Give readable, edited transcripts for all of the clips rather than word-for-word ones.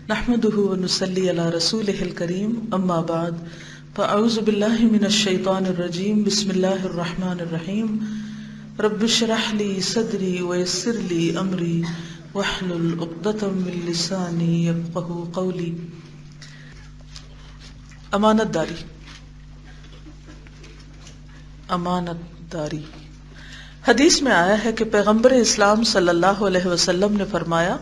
نحمده ونصلي على رسوله الكريم اما بعد فاعوذ بالله من الشيطان الرجيم بسم الله الرحمن الرحيم رب اشرح لي صدري ويسر لي امري واحلل عقدة من لساني يفقهوا قولي. امانت داری حدیث میں آیا ہے کہ پیغمبر اسلام صلی اللہ علیہ وسلم نے فرمایا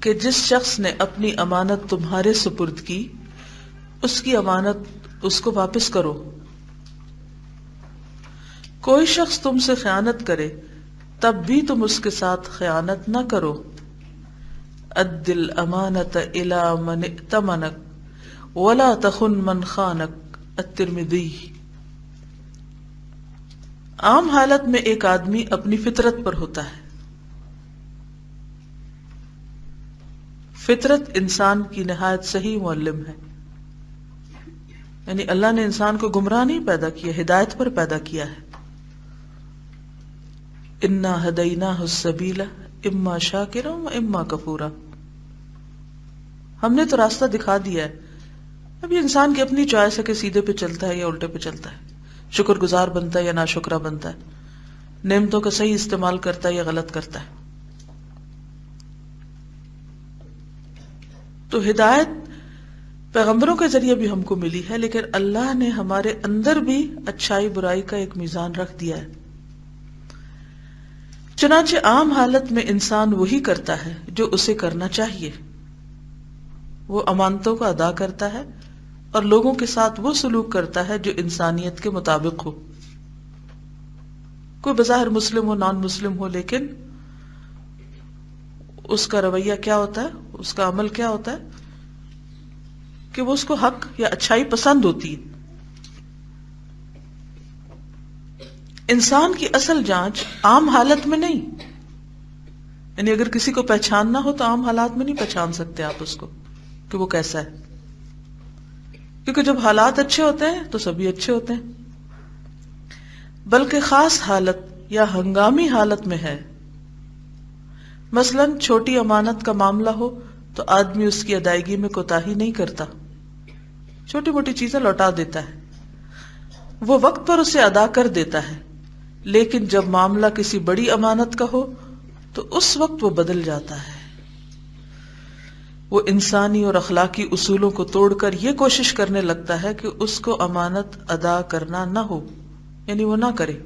کہ جس شخص نے اپنی امانت تمہارے سپرد کی اس کی امانت اس کو واپس کرو. کوئی شخص تم سے خیانت کرے تب بھی تم اس کے ساتھ خیانت نہ کرو. اد الامانۃ الی من ائتمنک ولا تخن من خانک. الترمذی. عام حالت میں ایک آدمی اپنی فطرت پر ہوتا ہے. فطرت انسان کی نہایت صحیح معلم ہے، یعنی اللہ نے انسان کو گمراہ نہیں پیدا کیا، ہدایت پر پیدا کیا ہے. انا ہدیناہ السبیل اما شاکرا و اما کفورا. ہم نے تو راستہ دکھا دیا ہے، اب یہ انسان کی اپنی چوائس ہے کہ سیدھے پہ چلتا ہے یا الٹے پہ چلتا ہے، شکر گزار بنتا ہے یا ناشکرا بنتا ہے، نعمتوں کا صحیح استعمال کرتا ہے یا غلط کرتا ہے. تو ہدایت پیغمبروں کے ذریعے بھی ہم کو ملی ہے، لیکن اللہ نے ہمارے اندر بھی اچھائی برائی کا ایک میزان رکھ دیا ہے. چنانچہ عام حالت میں انسان وہی کرتا ہے جو اسے کرنا چاہیے. وہ امانتوں کو ادا کرتا ہے اور لوگوں کے ساتھ وہ سلوک کرتا ہے جو انسانیت کے مطابق ہو. کوئی بظاہر مسلم ہو نان مسلم ہو، لیکن اس کا رویہ کیا ہوتا ہے، اس کا عمل کیا ہوتا ہے کہ وہ اس کو حق یا اچھائی پسند ہوتی ہے. انسان کی اصل جانچ عام حالت میں نہیں، یعنی اگر کسی کو پہچاننا ہو تو عام حالات میں نہیں پہچان سکتے آپ اس کو کہ وہ کیسا ہے، کیونکہ جب حالات اچھے ہوتے ہیں تو سبھی اچھے ہوتے ہیں. بلکہ خاص حالت یا ہنگامی حالت میں ہے. مثلا چھوٹی امانت کا معاملہ ہو تو آدمی اس کی ادائیگی میں کوتاہی نہیں کرتا، چھوٹی موٹی چیزیں لوٹا دیتا ہے، وہ وقت پر اسے ادا کر دیتا ہے. لیکن جب معاملہ کسی بڑی امانت کا ہو تو اس وقت وہ بدل جاتا ہے. وہ انسانی اور اخلاقی اصولوں کو توڑ کر یہ کوشش کرنے لگتا ہے کہ اس کو امانت ادا کرنا نہ ہو، یعنی وہ نہ کرے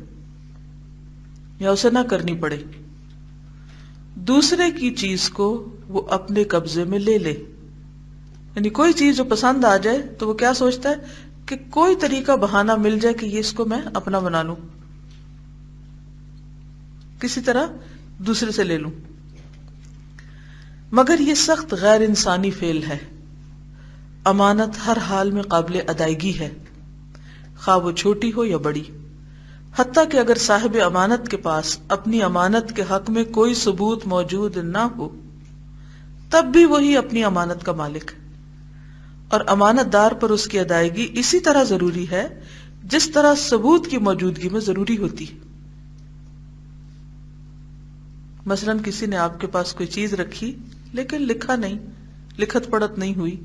یا اسے نہ کرنی پڑے. دوسرے کی چیز کو وہ اپنے قبضے میں لے لے، یعنی کوئی چیز جو پسند آ جائے تو وہ کیا سوچتا ہے کہ کوئی طریقہ بہانہ مل جائے کہ یہ اس کو میں اپنا بنا لوں، کسی طرح دوسرے سے لے لوں. مگر یہ سخت غیر انسانی فعل ہے. امانت ہر حال میں قابل ادائیگی ہے، خواہ وہ چھوٹی ہو یا بڑی. حتیٰ کہ اگر صاحب امانت کے پاس اپنی امانت کے حق میں کوئی ثبوت موجود نہ ہو تب بھی وہی اپنی امانت کا مالک ہے، اور امانت دار پر اس کی ادائیگی اسی طرح ضروری ہے جس طرح ثبوت کی موجودگی میں ضروری ہوتی ہے. مثلا کسی نے آپ کے پاس کوئی چیز رکھی لیکن لکھا نہیں، لکھت پڑھت نہیں ہوئی،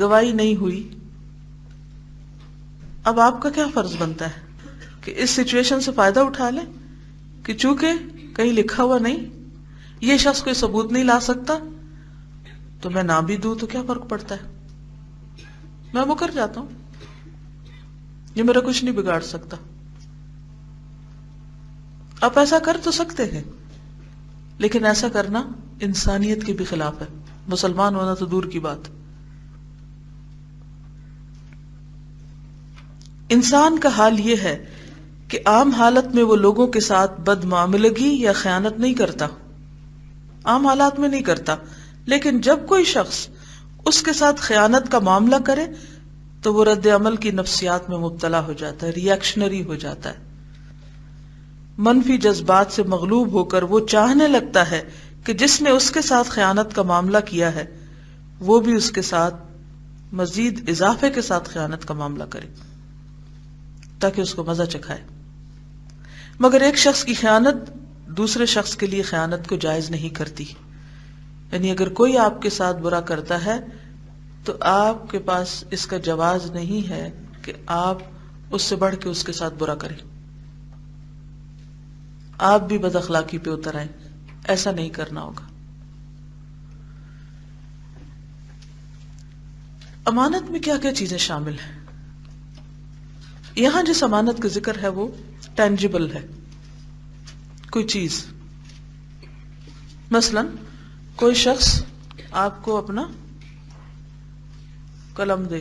گواہی نہیں ہوئی. اب آپ کا کیا فرض بنتا ہے کہ اس سچویشن سے فائدہ اٹھا لیں کہ چونکہ کہیں لکھا ہوا نہیں، یہ شخص کوئی ثبوت نہیں لا سکتا تو میں نہ بھی دوں تو کیا فرق پڑتا ہے، میں مکر جاتا ہوں، یہ میرا کچھ نہیں بگاڑ سکتا. آپ ایسا کر تو سکتے ہیں، لیکن ایسا کرنا انسانیت کے بھی خلاف ہے، مسلمان ہونا تو دور کی بات. انسان کا حال یہ ہے کہ عام حالت میں وہ لوگوں کے ساتھ بدمعاملگی یا خیانت نہیں کرتا، عام حالات میں نہیں کرتا. لیکن جب کوئی شخص اس کے ساتھ خیانت کا معاملہ کرے تو وہ رد عمل کی نفسیات میں مبتلا ہو جاتا ہے، ریئیکشنری ہو جاتا ہے. منفی جذبات سے مغلوب ہو کر وہ چاہنے لگتا ہے کہ جس نے اس کے ساتھ خیانت کا معاملہ کیا ہے وہ بھی اس کے ساتھ مزید اضافے کے ساتھ خیانت کا معاملہ کرے تاکہ اس کو مزہ چکھائے. مگر ایک شخص کی خیانت دوسرے شخص کے لیے خیانت کو جائز نہیں کرتی. یعنی اگر کوئی آپ کے ساتھ برا کرتا ہے تو آپ کے پاس اس کا جواز نہیں ہے کہ آپ اس سے بڑھ کے اس کے ساتھ برا کریں، آپ بھی بد اخلاقی پہ اتر آئیں. ایسا نہیں کرنا ہوگا. امانت میں کیا کیا چیزیں شامل ہیں؟ یہاں جس امانت کا ذکر ہے وہ ٹینجیبل ہے، کوئی چیز. مثلا کوئی شخص آپ کو اپنا قلم دے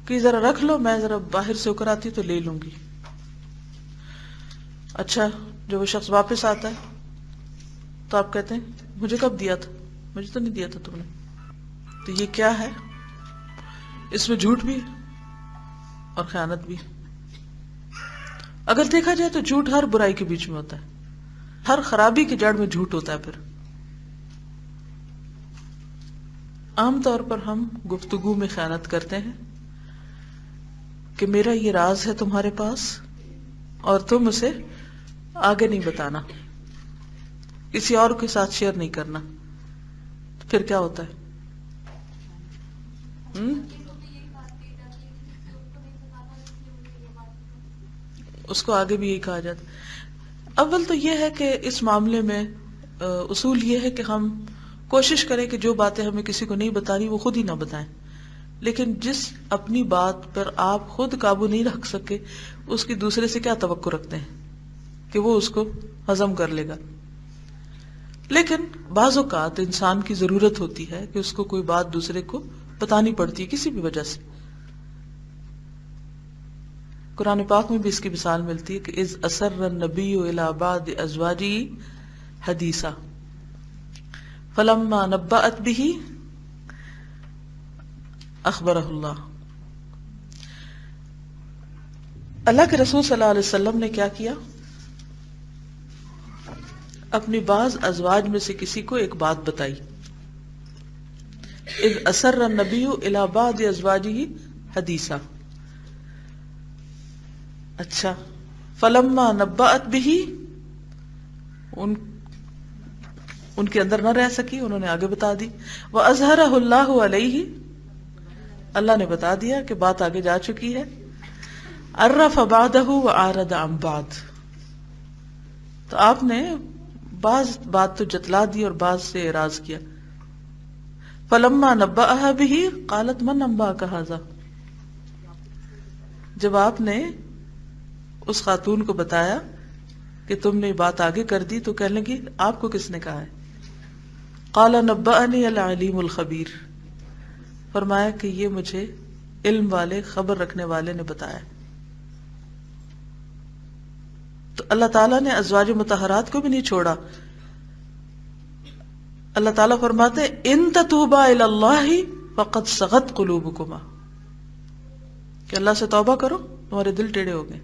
کہ ذرا رکھ لو، میں ذرا باہر سے ہو کر آتی تو لے لوں گی. اچھا جو وہ شخص واپس آتا ہے تو آپ کہتے ہیں مجھے کب دیا تھا؟ مجھے تو نہیں دیا تھا تم نے. تو یہ کیا ہے؟ اس میں جھوٹ بھی اور خیانت بھی. اگر دیکھا جائے تو جھوٹ ہر برائی کے بیچ میں ہوتا ہے، ہر خرابی کی جڑ میں جھوٹ ہوتا ہے. پھر عام طور پر ہم گفتگو میں خیانت کرتے ہیں کہ میرا یہ راز ہے تمہارے پاس اور تم اسے آگے نہیں بتانا، کسی اور کے ساتھ شیئر نہیں کرنا. پھر کیا ہوتا ہے؟ اس کو آگے بھی یہی کہا جاتا ہے. اول تو یہ ہے کہ اس معاملے میں اصول یہ ہے کہ ہم کوشش کریں کہ جو باتیں ہمیں کسی کو نہیں بتانی وہ خود ہی نہ بتائیں. لیکن جس اپنی بات پر آپ خود قابو نہیں رکھ سکے اس کی دوسرے سے کیا توقع رکھتے ہیں کہ وہ اس کو ہضم کر لے گا. لیکن بعض اوقات انسان کی ضرورت ہوتی ہے کہ اس کو کوئی بات دوسرے کو بتانی پڑتی ہے کسی بھی وجہ سے. قرآن پاک میں بھی اس کی مثال ملتی ہے کہ اذ اسر النبی الی بعض ازواجہ حدیثا فلما نبأت به اخبرہ اللہ. اللہ کے رسول صلی اللہ علیہ وسلم نے کیا کیا؟ اپنی بعض ازواج میں سے کسی کو ایک بات بتائی. اذ اسر النبی الی بعض ازواجہ حدیثا. اچھا فلما نبأت به، ان کے اندر نہ رہ سکی، انہوں نے آگے بتا دی. وَأَظْهَرَهُ اللَّهُ عَلَيْهِ، اللہ نے بتا دیا کہ بات آگے جا چکی ہے. عَرَّفَ بَعْدَهُ وَأَعْرَضَ عَنْ بَعْضٍ، تو آپ نے بعض بات تو جتلا دی اور بعض سے اعراض کیا. فَلَمَّا نَبَّأَهَا بِهِ قَالَتْ مَنْ أَنبَأَكَ هَذَا، جب آپ نے اس خاتون کو بتایا کہ تم نے بات آگے کر دی تو کہنے لگی آپ کو کس نے کہا ہے؟ قال نبأنی العلیم الخبیر، فرمایا کہ یہ مجھے علم والے خبر رکھنے والے نے بتایا. تو اللہ تعالیٰ نے ازواج مطہرات کو بھی نہیں چھوڑا. اللہ تعالیٰ فرماتے ان تتوبا الی اللہ فقد صغت قلوبکما، کہ اللہ سے توبہ کرو تمہارے دل ٹیڑے ہو گئے.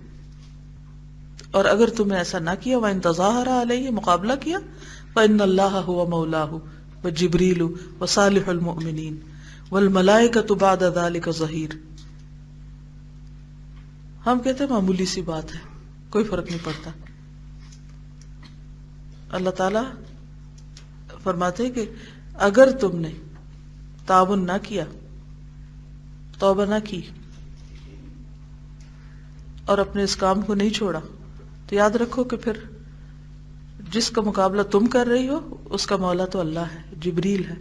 اور اگر تم نے ایسا نہ کیا وَإِن تَظَاهَرَ عَلَيْهِ، مقابلہ کیا، فَإِنَّ اللَّهَ هُوَ مَوْلَاهُ وَجِبْرِيلُ وَصَالِحُ الْمُؤْمِنِينَ وَالْمَلَائِكَةُ بَعْدَ ذَلِكَ ظَهِيرٌ. ہم کہتے ہیں معمولی سی بات ہے، کوئی فرق نہیں پڑتا. اللہ تعالیٰ فرماتے ہیں کہ اگر تم نے تعاون نہ کیا، توبہ نہ کی اور اپنے اس کام کو نہیں چھوڑا تو یاد رکھو کہ پھر جس کا مقابلہ تم کر رہی ہو اس کا مولا تو اللہ ہے، جبریل ہے،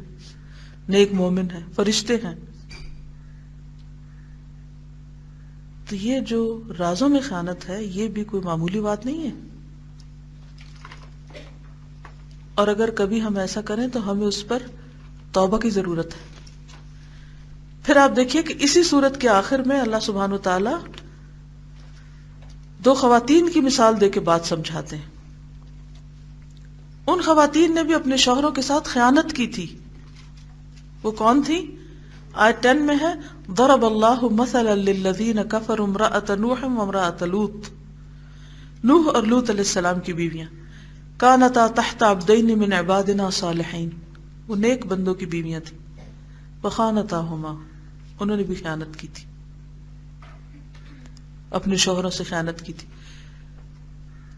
نیک مومن ہے، فرشتے ہیں. تو یہ جو رازوں میں خیانت ہے یہ بھی کوئی معمولی بات نہیں ہے. اور اگر کبھی ہم ایسا کریں تو ہمیں اس پر توبہ کی ضرورت ہے. پھر آپ دیکھیے کہ اسی صورت کے آخر میں اللہ سبحانہ و تعالی دو خواتین کی مثال دے کے بات سمجھاتے ہیں. ان خواتین نے بھی اپنے شوہروں کے ساتھ خیانت کی تھی. وہ کون تھی؟ آیت 10 میں ہے ضرب اللہ مثلا للذین کفروا امرأة نوح وامرأة لوط. نوح اور لوط علیہ السلام کی بیویاں کانتا تحت عبدین من عبادنا صالحین، وہ نیک بندوں کی بیویاں تھیں. فخانتاہما، انہوں نے بھی خیانت کی تھی، اپنے شوہروں سے خیانت کی تھی.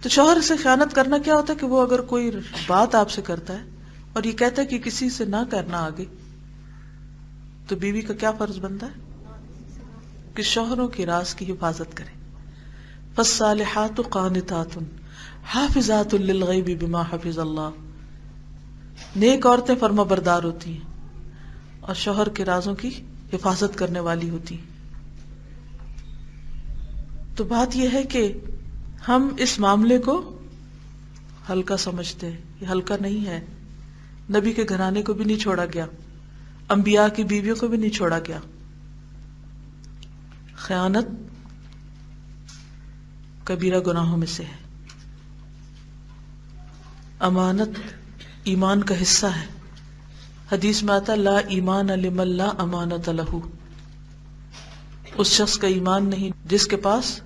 تو شوہر سے خیانت کرنا کیا ہوتا ہے کہ وہ اگر کوئی بات آپ سے کرتا ہے اور یہ کہتا ہے کہ کسی سے نہ کرنا آگے، تو بیوی کا کیا فرض بنتا ہے کہ شوہروں کے راز کی حفاظت کرے. فالصالحات قانتات حافظات للغیب بما حفظ اللہ. نیک عورتیں فرما بردار ہوتی ہیں اور شوہر کے رازوں کی حفاظت کرنے والی ہوتی ہیں. تو بات یہ ہے کہ ہم اس معاملے کو ہلکا سمجھتے ہیں. یہ ہلکا نہیں ہے. نبی کے گھرانے کو بھی نہیں چھوڑا گیا، انبیاء کی بیویوں کو بھی نہیں چھوڑا گیا. خیانت کبیرہ گناہوں میں سے ہے. امانت ایمان کا حصہ ہے. حدیث میں آتا لا ایمان لمن لا امانت لہ. اس شخص کا ایمان نہیں جس کے پاس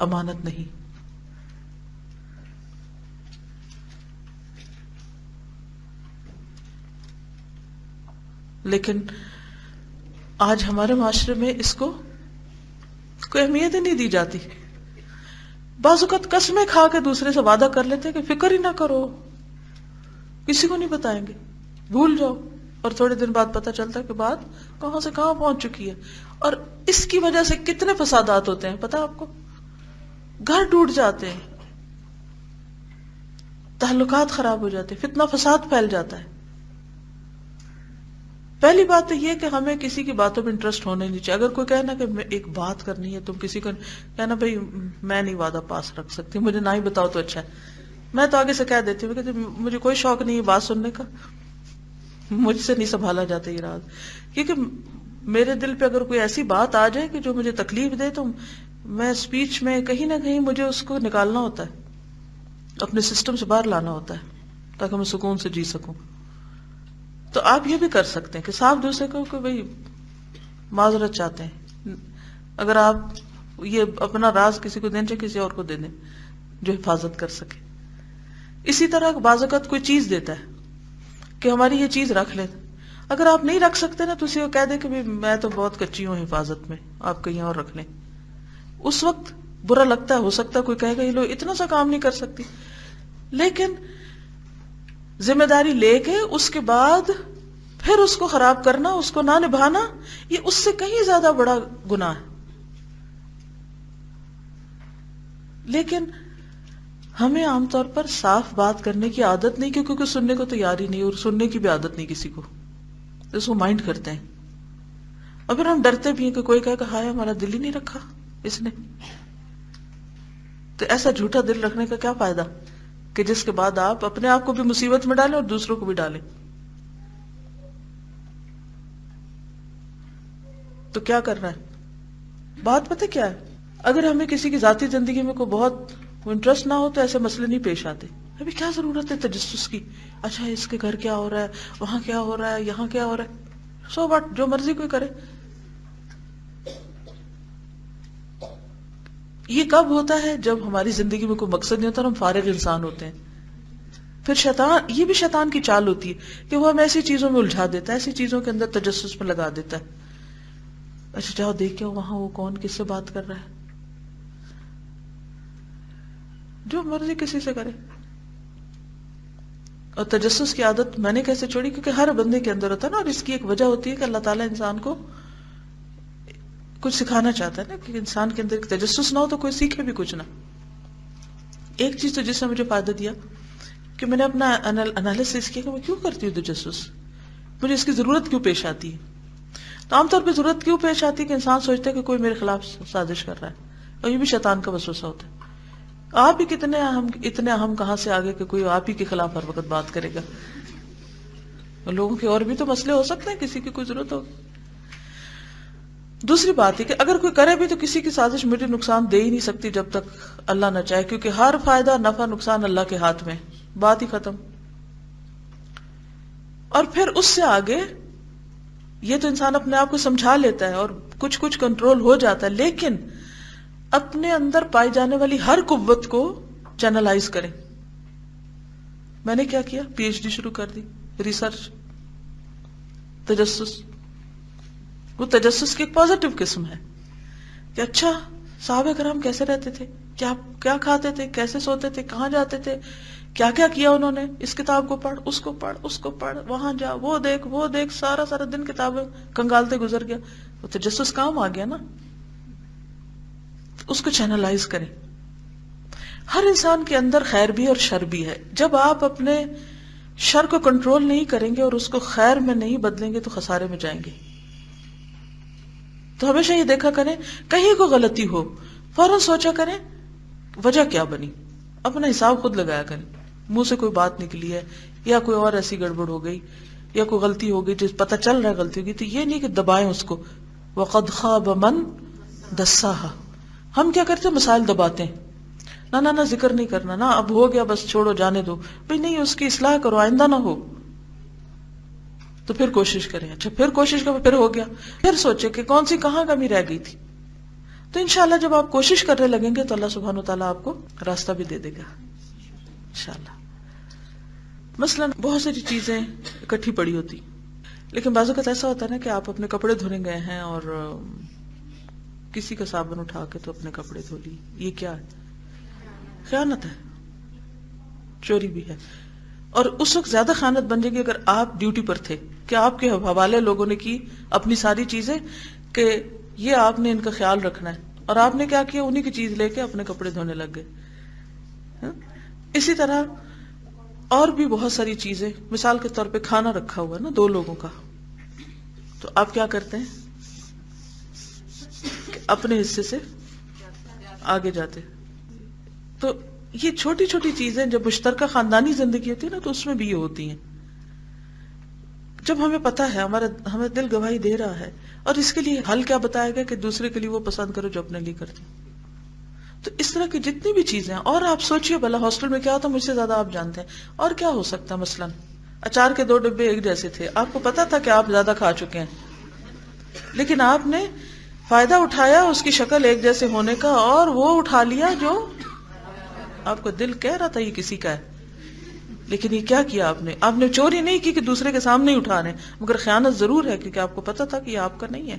امانت نہیں. لیکن آج ہمارے معاشرے میں اس کو کوئی اہمیت ہی نہیں دی جاتی. بعض اوقات قسمیں کھا کے دوسرے سے وعدہ کر لیتے کہ فکر ہی نہ کرو، کسی کو نہیں بتائیں گے، بھول جاؤ، اور تھوڑے دن بعد پتہ چلتا ہے کہ بات کہاں سے کہاں پہنچ چکی ہے. اور اس کی وجہ سے کتنے فسادات ہوتے ہیں پتہ آپ کو. گھر ٹوٹ جاتے ہیں، تعلقات خراب ہو جاتے ہیں، فتنہ فساد پھیل جاتا ہے. پہلی بات تو یہ کہ ہمیں کسی کی باتوں میں انٹرسٹ ہونا ہی نہیں چاہیے. اگر کوئی کہنا کہ ایک بات کرنی ہے، تم کسی کو کہنا بھائی میں نہیں وعدہ پاس رکھ سکتی، مجھے نہ ہی بتاؤ تو اچھا ہے. میں تو آگے سے کہہ دیتی ہوں کہ مجھے کوئی شوق نہیں ہے بات سننے کا، مجھ سے نہیں سنبھالا جاتا یہ راز. کیونکہ میرے دل پہ اگر کوئی ایسی بات آ جائے کہ جو مجھے تکلیف دے تو میں اسپیچ میں کہیں نہ کہیں مجھے اس کو نکالنا ہوتا ہے، اپنے سسٹم سے باہر لانا ہوتا ہے تاکہ میں سکون سے جی سکوں. تو آپ یہ بھی کر سکتے ہیں کہ صاف دوسرے کو کہ بھئی معذرت چاہتے ہیں. اگر آپ یہ اپنا راز کسی کو دیں چاہے کسی اور کو دے دیں جو حفاظت کر سکے. اسی طرح بعض اوقات کوئی چیز دیتا ہے کہ ہماری یہ چیز رکھ لیں. اگر آپ نہیں رکھ سکتے نا تو اسی کو کہہ دیں کہ میں تو بہت کچی ہوں حفاظت میں، آپ کہیں اور رکھ لیں. اس وقت برا لگتا ہے، ہو سکتا ہے کوئی کہے گا یہ لوگ اتنا سا کام نہیں کر سکتی، لیکن ذمہ داری لے کے اس کے بعد پھر اس کو خراب کرنا، اس کو نہ نبھانا، یہ اس سے کہیں زیادہ بڑا گناہ ہے. لیکن ہمیں عام طور پر صاف بات کرنے کی عادت نہیں، کیونکہ سننے کو تیار ہی نہیں اور سننے کی بھی عادت نہیں کسی کو، اس کو مائنڈ کرتے ہیں. اور پھر ہم ڈرتے بھی ہیں کہ کوئی کہے کہ ہائے ہمارا دل ہی نہیں رکھا اس نے. تو ایسا جھوٹا دل رکھنے کا کیا فائدہ کہ جس کے بعد آپ اپنے آپ کو بھی مصیبت میں ڈالیں اور دوسروں کو بھی ڈالیں. تو کیا کرنا ہے؟ بات پتہ کیا ہے، اگر ہمیں کسی کی ذاتی زندگی میں کوئی بہت انٹرسٹ نہ ہو تو ایسے مسئلے نہیں پیش آتے. ابھی کیا ضرورت ہے تجسس کی؟ اچھا اس کے گھر کیا ہو رہا ہے، وہاں کیا ہو رہا ہے، یہاں کیا ہو رہا ہے، سو واٹ، جو مرضی کوئی کرے. یہ کب ہوتا ہے؟ جب ہماری زندگی میں کوئی مقصد نہیں ہوتا اور ہم فارغ انسان ہوتے ہیں. پھر شیطان، یہ بھی شیطان کی چال ہوتی ہے کہ وہ ہمیں ایسی چیزوں میں الجھا دیتا ہے، ایسی چیزوں کے اندر تجسس میں لگا دیتا ہے. اچھا جاؤ دیکھ وہاں وہ کون کس سے بات کر رہا ہے، جو مرضی کسی سے کرے. اور تجسس کی عادت میں نے کیسے چھوڑی؟ کیونکہ ہر بندے کے اندر ہوتا ہے نا، اور اس کی ایک وجہ ہوتی ہے کہ اللہ تعالیٰ انسان کو کچھ سکھانا چاہتا ہے نا، کہ انسان کے اندر تجسس نہ ہو تو کوئی سیکھے بھی کچھ نہ. ایک چیز تو جس نے مجھے فائدہ دیا کہ میں نے اپنا انالیسس کیا کہ میں کیوں کرتی ہوں تجسس، مجھے اس کی ضرورت کیوں پیش آتی ہے. تو عام طور پہ ضرورت کیوں پیش آتی ہے کہ انسان سوچتا ہے کہ کوئی میرے خلاف سازش کر رہا ہے، اور یہ بھی شیطان کا وسوسہ ہوتا ہے. آپ ہی کتنے اہم، اتنے اہم کہاں سے آگے کہ کوئی آپ ہی کے خلاف ہر وقت بات کرے گا. لوگوں کے اور بھی تو مسئلے ہو سکتے ہیں، کسی کی کوئی ضرورت ہو. دوسری بات ہے کہ اگر کوئی کرے بھی تو کسی کی سازش مجھے نقصان دے ہی نہیں سکتی جب تک اللہ نہ چاہے، کیونکہ ہر فائدہ نفع نقصان اللہ کے ہاتھ میں، بات ہی ختم. اور پھر اس سے آگے یہ تو انسان اپنے آپ کو سمجھا لیتا ہے اور کچھ کنٹرول ہو جاتا ہے، لیکن اپنے اندر پائی جانے والی ہر قوت کو چینلائز کریں. میں نے کیا کیا؟ پی ایچ ڈی شروع کر دی، ریسرچ، تجسس. وہ تجسس کی ایک پازیٹیو قسم ہے کہ اچھا صحابہ کرام کیسے رہتے تھے، کیا کھاتے تھے، کیسے سوتے تھے، کہاں جاتے تھے، کیا کیا کیا انہوں نے، اس کتاب کو پڑھ، اس کو پڑھ، اس کو پڑھ، وہاں جا، وہ دیکھ، سارا دن کتابیں کنگالتے گزر گیا. وہ تجسس کام آ گیا نا. اس کو چینلائز کریں. ہر انسان کے اندر خیر بھی اور شر بھی ہے. جب آپ اپنے شر کو کنٹرول نہیں کریں گے اور اس کو خیر میں نہیں بدلیں گے تو خسارے میں جائیں گے. تو ہمیشہ یہ دیکھا کریں کہیں کو غلطی ہو فوراً سوچا کریں وجہ کیا بنی، اپنا حساب خود لگایا کریں. منہ سے کوئی بات نکلی ہے یا کوئی اور ایسی گڑبڑ ہو گئی یا کوئی غلطی ہو گئی جس پتہ چل رہا ہے غلطی ہوگی، تو یہ نہیں کہ دبائیں اس کو. وَقَدْ خَابَ مَنْ دَسَّاهَا. ہم کیا کرتے ہیں، مسائل دباتے ہیں. نہ ذکر نہیں کرنا، نہ اب ہو گیا بس چھوڑو جانے دو. بھئی نہیں، اس کی اصلاح کرو، آئندہ نہ ہو. تو پھر کوشش کریں. اچھا پھر کوشش کرو، پھر ہو گیا، پھر سوچے کہ کون سی کہاں کمی رہ گئی تھی. تو انشاءاللہ جب آپ کوشش کرنے لگیں گے تو اللہ سبحانہ وتعالیٰ آپ کو راستہ بھی دے دے گا انشاءاللہ. مثلا بہت ساری چیزیں اکٹھی پڑی ہوتی، لیکن بعض اوقات ایسا ہوتا ہے نا کہ آپ اپنے کپڑے دھونے گئے ہیں اور کسی کا صابن اٹھا کے تو اپنے کپڑے دھو لی. یہ کیا ہے؟ خیانت ہے، چوری بھی ہے. اور اس وقت زیادہ خیانت بن جائے گی اگر آپ ڈیوٹی پر تھے کہ آپ کے حوالے لوگوں نے کی اپنی ساری چیزیں کہ یہ آپ نے ان کا خیال رکھنا ہے، اور آپ نے کیا کیا، انہی کی چیز لے کے اپنے کپڑے دھونے لگ گئے. اسی طرح اور بھی بہت ساری چیزیں، مثال کے طور پہ کھانا رکھا ہوا ہے نا 2 لوگوں کا، تو آپ کیا کرتے ہیں کہ اپنے حصے سے آگے جاتے. تو یہ چھوٹی چھوٹی چیزیں جب مشترکہ خاندانی زندگی ہوتی ہے نا تو اس میں بھی یہ ہوتی ہیں. جب ہمیں پتہ ہے، ہمیں دل گواہی دے رہا ہے، اور اس کے لیے حل کیا بتایا گیا کہ دوسرے کے لیے وہ پسند کرو جو اپنے لیے کرتے. تو اس طرح کی جتنی بھی چیزیں ہیں، اور آپ سوچئے بھلا ہاسٹل میں کیا ہوتا، مجھ سے زیادہ آپ جانتے ہیں. اور کیا ہو سکتا ہے، مثلا اچار کے 2 ڈبے ایک جیسے تھے، آپ کو پتا تھا کہ آپ زیادہ کھا چکے ہیں، لیکن آپ نے فائدہ اٹھایا اس کی شکل ایک جیسے ہونے کا، اور وہ اٹھا لیا جو آپ کو دل کہہ رہا تھا یہ کسی کا ہے. لیکن یہ کیا کیا آپ نے چوری نہیں کی کہ دوسرے کے سامنے ہی اٹھا رہے ہیں، مگر خیانت ضرور ہے کیونکہ آپ کو پتا تھا کہ یہ آپ کا نہیں ہے.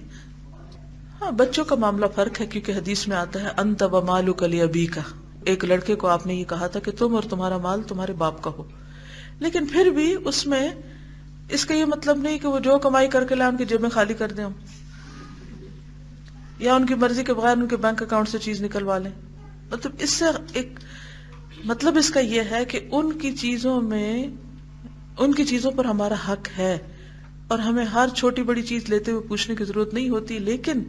ہاں بچوں کا معاملہ فرق ہے، کیونکہ حدیث میں آتا ہے انت ومالک لابیک. ایک لڑکے کو آپ نے یہ کہا تھا کہ تم اور تمہارا مال تمہارے باپ کا ہو. لیکن پھر بھی اس میں اس کا یہ مطلب نہیں کہ وہ جو کمائی کر کے لائیں ان کی جیبیں خالی کر دیں یا ان کی مرضی کے بغیر ان کے بینک اکاؤنٹ سے چیز نکلوا لیں. مطلب اس سے ایک مطلب اس کا یہ ہے کہ ان کی چیزوں پر ہمارا حق ہے، اور ہمیں ہر چھوٹی بڑی چیز لیتے ہوئے پوچھنے کی ضرورت نہیں ہوتی. لیکن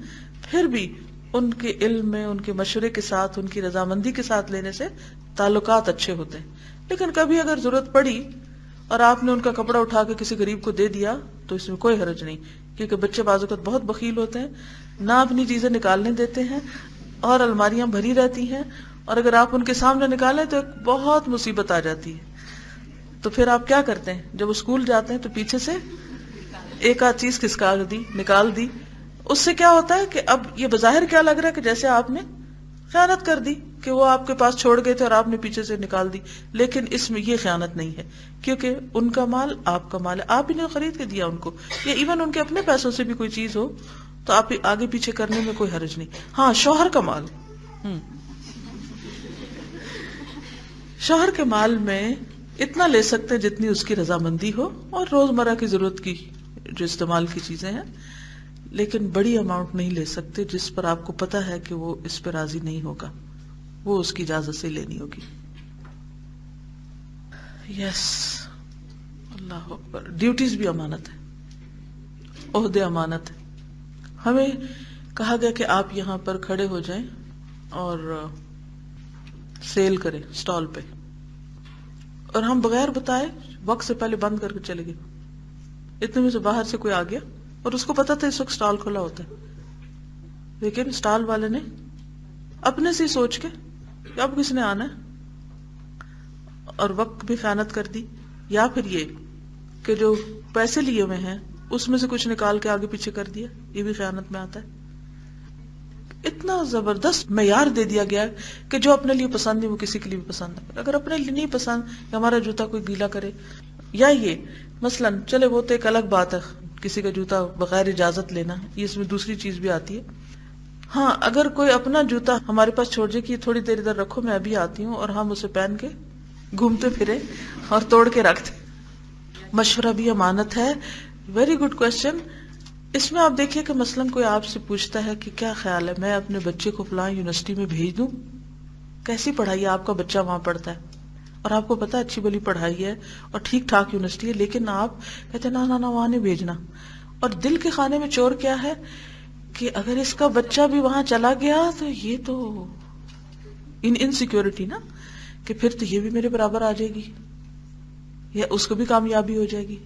پھر بھی ان کے علم میں، ان کے مشورے کے ساتھ، ان کی رضامندی کے ساتھ لینے سے تعلقات اچھے ہوتے ہیں. لیکن کبھی اگر ضرورت پڑی اور آپ نے ان کا کپڑا اٹھا کے کسی غریب کو دے دیا تو اس میں کوئی حرج نہیں، کیونکہ بچے بعض اوقات بہت بخیل ہوتے ہیں، نہ اپنی چیزیں نکالنے دیتے ہیں اور الماریاں بھری رہتی ہیں، اور اگر آپ ان کے سامنے نکالیں تو ایک بہت مصیبت آ جاتی ہے. تو پھر آپ کیا کرتے ہیں، جب وہ اسکول جاتے ہیں تو پیچھے سے ایک آدھ چیز نکال دی. اس سے کیا ہوتا ہے کہ اب یہ بظاہر کیا لگ رہا ہے کہ جیسے آپ نے خیانت کر دی، کہ وہ آپ کے پاس چھوڑ گئے تھے اور آپ نے پیچھے سے نکال دی. لیکن اس میں یہ خیانت نہیں ہے، کیونکہ ان کا مال آپ کا مال ہے، آپ ہی نے خرید کے دیا ان کو، یا ایون ان کے اپنے پیسوں سے بھی کوئی چیز ہو تو آپ آگے پیچھے کرنے میں کوئی حرج نہیں. ہاں شوہر کا مال، شوہر کے مال میں اتنا لے سکتے جتنی اس کی رضامندی ہو اور روزمرہ کی ضرورت کی جو استعمال کی چیزیں ہیں، لیکن بڑی اماؤنٹ نہیں لے سکتے جس پر آپ کو پتا ہے کہ وہ اس پہ راضی نہیں ہوگا، وہ اس کی اجازت سے لینی ہوگی. یس، اللہ اکبر. ڈیوٹیز بھی امانت ہے، عہدے امانت ہے. ہمیں کہا گیا کہ آپ یہاں پر کھڑے ہو جائیں اور سیل کریں سٹال پہ، اور ہم بغیر بتائے وقت سے پہلے بند کر کے چلے گئے. اتنے میں سے باہر سے کوئی آ گیا اور اس کو پتا تھا اس وقت سٹال کھلا ہوتا ہے، لیکن سٹال والے نے اپنے سے سوچ کے کہ اب کس نے آنا ہے، اور وقت بھی خیانت کر دی. یا پھر یہ کہ جو پیسے لیے ہوئے ہیں اس میں سے کچھ نکال کے آگے پیچھے کر دیا، یہ بھی خیانت میں آتا ہے. اتنا زبردست معیار دے دیا گیا کہ جو اپنے لیے پسند نہیں وہ کسی کے لیے بھی پسند ہے. اگر اپنے لیے نہیں پسند کہ ہمارا جوتا کوئی گیلا کرے، یا یہ مثلا چلے وہ تو ایک الگ بات ہے کسی کا جوتا بغیر اجازت لینا، یہ اس میں دوسری چیز بھی آتی ہے. ہاں اگر کوئی اپنا جوتا ہمارے پاس چھوڑ جائے کہ تھوڑی دیر ادھر رکھو میں ابھی آتی ہوں، اور ہم اسے پہن کے گھومتے پھرے اور توڑ کے رکھ دے. مشورہ بھی امانت ہے. Very good question. اس میں آپ دیکھیے کہ مثلاً کوئی آپ سے پوچھتا ہے کہ کیا خیال ہے میں اپنے بچے کو فلاں یونیورسٹی میں بھیج دوں؟ کیسی پڑھائی ہے؟ آپ کا بچہ وہاں پڑھتا ہے اور آپ کو پتا اچھی بلی پڑھائی ہے اور ٹھیک ٹھاک یونیورسٹی ہے, لیکن آپ کہتے ہیں نا وہاں نہیں بھیجنا. اور دل کے خانے میں چور کیا ہے کہ اگر اس کا بچہ بھی وہاں چلا گیا تو یہ تو انسیکیورٹی نا, کہ پھر تو یہ بھی میرے برابر آ جائے گی یا اس کو بھی کامیابی ہو جائے گی.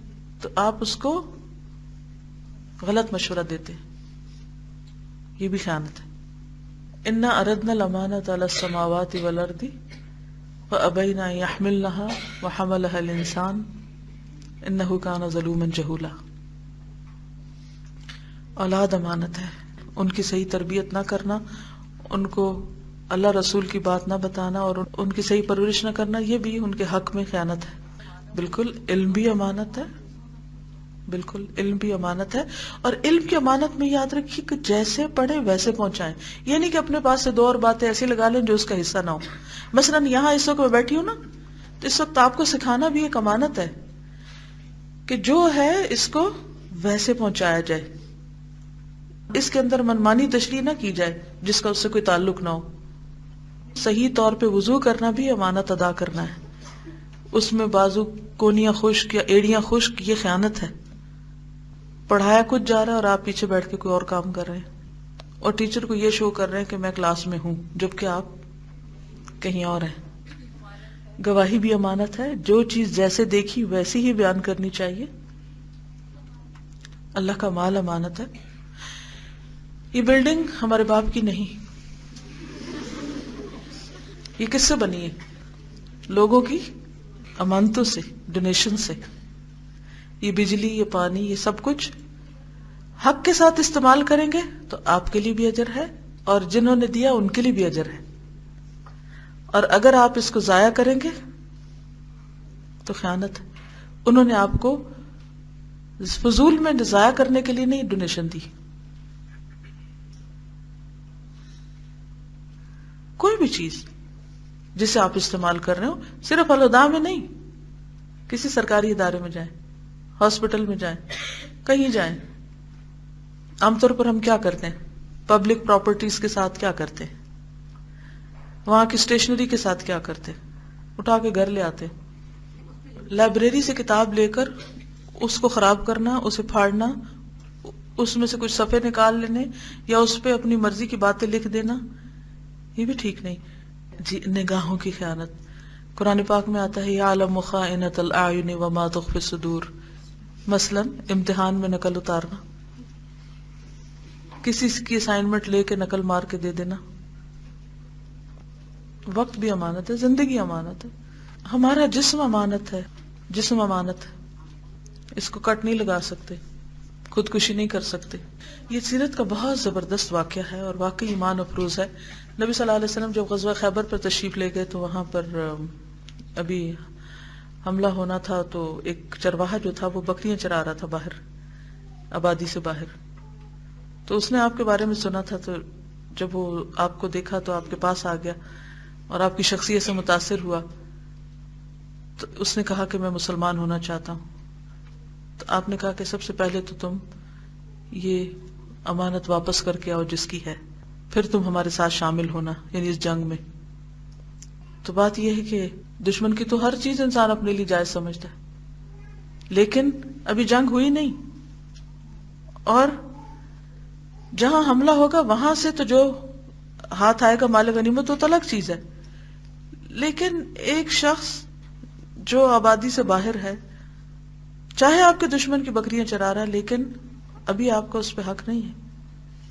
تو آپ اس کو غلط مشورہ دیتے, یہ بھی خیانت ہے. انا اردنا الامانۃ علی السماوات والارض فابین ان یحملنها وحملها الانسان انه کان ظلوما جہولا. اولاد امانت ہے, ان کی صحیح تربیت نہ کرنا, ان کو اللہ رسول کی بات نہ بتانا اور ان کی صحیح پرورش نہ کرنا, یہ بھی ان کے حق میں خیانت ہے. بالکل علم بھی امانت ہے, بالکل علم بھی امانت ہے. اور علم کی امانت میں یاد رکھیے کہ جیسے پڑھیں ویسے پہنچائیں. یہ نہیں کہ اپنے پاس سے دو اور باتیں ایسی لگا لیں جو اس کا حصہ نہ ہو. مثلاً یہاں اس وقت میں بیٹھی ہوں نا, تو اس وقت آپ کو سکھانا بھی ایک امانت ہے کہ جو ہے اس کو ویسے پہنچایا جائے, اس کے اندر منمانی تشریح نہ کی جائے جس کا اس سے کوئی تعلق نہ ہو. صحیح طور پہ وضو کرنا بھی امانت ادا کرنا ہے. اس میں بازو کونیاں خشک یا ایڑیاں خشک, یہ خیانت ہے. پڑھایا کچھ جا رہا ہے اور آپ پیچھے بیٹھ کے کوئی اور کام کر رہے ہیں اور ٹیچر کو یہ شو کر رہے ہیں کہ میں کلاس میں ہوں جبکہ آپ کہیں اور ہیں. گواہی بھی امانت ہے, جو چیز جیسے دیکھی ویسی ہی بیان کرنی چاہیے. اللہ کا مال امانت ہے. یہ بلڈنگ ہمارے باپ کی نہیں, یہ کس سے بنی ہے؟ لوگوں کی امانتوں سے, ڈونیشن سے. یہ بجلی, یہ پانی, یہ سب کچھ حق کے ساتھ استعمال کریں گے تو آپ کے لیے بھی اجر ہے اور جنہوں نے دیا ان کے لیے بھی اجر ہے. اور اگر آپ اس کو ضائع کریں گے تو خیانت ہے. انہوں نے آپ کو فضول میں ضائع کرنے کے لیے نہیں ڈونیشن دی. کوئی بھی چیز جسے آپ استعمال کر رہے ہو, صرف الوداع میں نہیں, کسی سرکاری ادارے میں جائیں, ہاسپٹل میں جائیں, کہیں جائیں, عام طور پر ہم کیا کرتے ہیں؟ پبلک پراپرٹیز کے ساتھ کیا کرتے ہیں؟ وہاں کی اسٹیشنری کے ساتھ کیا کرتے ہیں؟ اٹھا کے گھر لے آتے. لائبریری سے کتاب لے کر اس کو خراب کرنا, اسے پھاڑنا, اس میں سے کچھ صفحے نکال لینے یا اس پہ اپنی مرضی کی باتیں لکھ دینا, یہ بھی ٹھیک نہیں. جی, نگاہوں کی خیانت. قرآن پاک میں آتا ہے یعلم خائنۃ الاعین وما تخفی الصدور. مثلا امتحان میں نقل اتارنا, کسی کی اسائنمنٹ لے کے نقل مار کے دے دینا. وقت بھی امانت ہے, زندگی امانت ہے. ہمارا جسم امانت ہے, جسم امانت ہے, اس کو کٹ نہیں لگا سکتے, خودکشی نہیں کر سکتے. یہ سیرت کا بہت زبردست واقعہ ہے اور واقعی ایمان افروز ہے. نبی صلی اللہ علیہ وسلم جب غزوہ خیبر پر تشریف لے گئے تو وہاں پر ابھی حملہ ہونا تھا, تو ایک چرواہا جو تھا وہ بکریاں چرا رہا تھا باہر, آبادی سے باہر. تو اس نے آپ کے بارے میں سنا تھا, تو جب وہ آپ کو دیکھا تو آپ کے پاس آ گیا اور آپ کی شخصیت سے متاثر ہوا. تو اس نے کہا کہ میں مسلمان ہونا چاہتا ہوں. تو آپ نے کہا کہ سب سے پہلے تو تم یہ امانت واپس کر کے آؤ جس کی ہے, پھر تم ہمارے ساتھ شامل ہونا, یعنی اس جنگ میں. تو بات یہ ہے کہ دشمن کی تو ہر چیز انسان اپنے لیے جائز سمجھتا ہے, لیکن ابھی جنگ ہوئی نہیں, اور جہاں حملہ ہوگا وہاں سے تو جو ہاتھ آئے گا مال غنیمت وہ تو الگ چیز ہے. لیکن ایک شخص جو آبادی سے باہر ہے, چاہے آپ کے دشمن کی بکریاں چرا رہا ہے, لیکن ابھی آپ کا اس پہ حق نہیں ہے,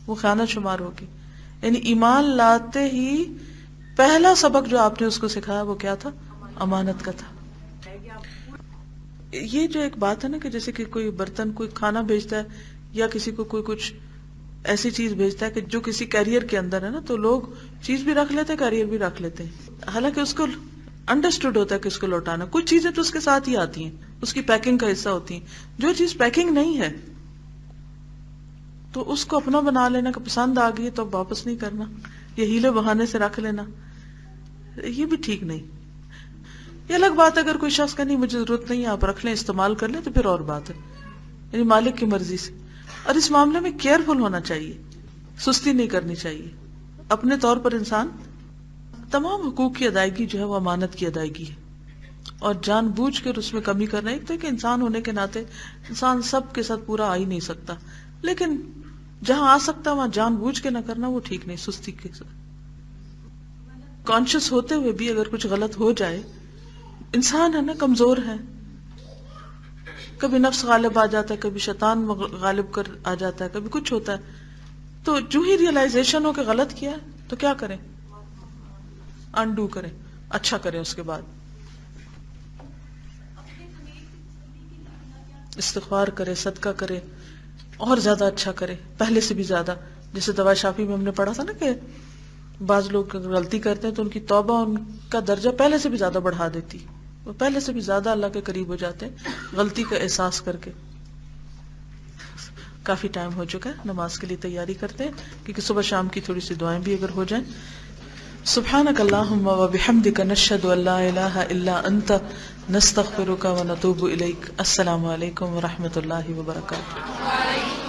وہ خیانت شمار ہوگی. یعنی ایمان لاتے ہی پہلا سبق جو آپ نے اس کو سکھایا وہ کیا تھا؟ امانت کا تھا. یہ جو ایک بات ہے نا کہ جیسے کہ کوئی برتن, کوئی کھانا بھیجتا ہے یا کسی کو کوئی کچھ ایسی چیز بھیجتا ہے کہ جو کسی کیریئر کے اندر ہے نا, تو لوگ چیز بھی رکھ لیتے ہیں, کیریئر بھی رکھ لیتے ہیں, حالانکہ اس کو انڈرسٹوڈ ہوتا ہے کہ اس کو لوٹانا. کچھ چیزیں تو اس کے ساتھ ہی آتی ہیں, اس کی پیکنگ کا حصہ ہوتی ہیں. جو چیز پیکنگ نہیں ہے تو اس کو اپنا بنا لینا کہ پسند آ گئی تو اب واپس نہیں کرنا, یا ہیلے بہانے سے رکھ لینا, یہ بھی ٹھیک نہیں. یہ الگ بات ہے اگر کوئی شخص کا نہیں مجھے ضرورت نہیں آپ رکھ لیں استعمال کر لیں تو پھر اور بات ہے، یعنی مالک کی مرضی سے. اور اس معاملے میں کیئرفل ہونا چاہیے، سستی نہیں کرنی چاہیے. اپنے طور پر انسان تمام حقوق کی ادائیگی جو ہے وہ امانت کی ادائیگی ہے، اور جان بوجھ کر اس میں کمی کرنا. ایک تو کہ انسان ہونے کے ناطے انسان سب کے ساتھ پورا آ ہی نہیں سکتا، لیکن جہاں آ سکتا وہاں جان بوجھ کے نہ کرنا وہ ٹھیک نہیں. سستی کے ساتھ کانشیس ہوتے ہوئے بھی اگر کچھ غلط ہو جائے، انسان ہے نا، کمزور ہے، کبھی نفس غالب آ جاتا ہے، کبھی شیطان غالب کر آ جاتا ہے، کبھی کچھ ہوتا ہے. تو جو ہی ریئلائزیشن ہو کہ غلط کیا ہے تو کیا کریں؟ انڈو کریں، اچھا کریں. اس کے بعد استغفار کرے، صدقہ کرے، اور زیادہ اچھا کرے، پہلے سے بھی زیادہ. جیسے دوا شافی میں ہم نے پڑھا تھا نا کہ بعض لوگ غلطی کرتے ہیں تو ان کی توبہ ان کا درجہ پہلے سے بھی زیادہ بڑھا دیتی، وہ پہلے سے بھی زیادہ اللہ کے قریب ہو جاتے ہیں غلطی کا احساس کر کے. کافی ٹائم ہو چکا ہے، نماز کے لیے تیاری کرتے ہیں کیونکہ صبح شام کی تھوڑی سی دعائیں بھی اگر ہو جائیں. سبحانک اللہم و بحمدک نشہد ان لا الہ الا انت نستغفرک و نتوب الیک. السلام علیکم و رحمۃ اللہ وبرکاتہ.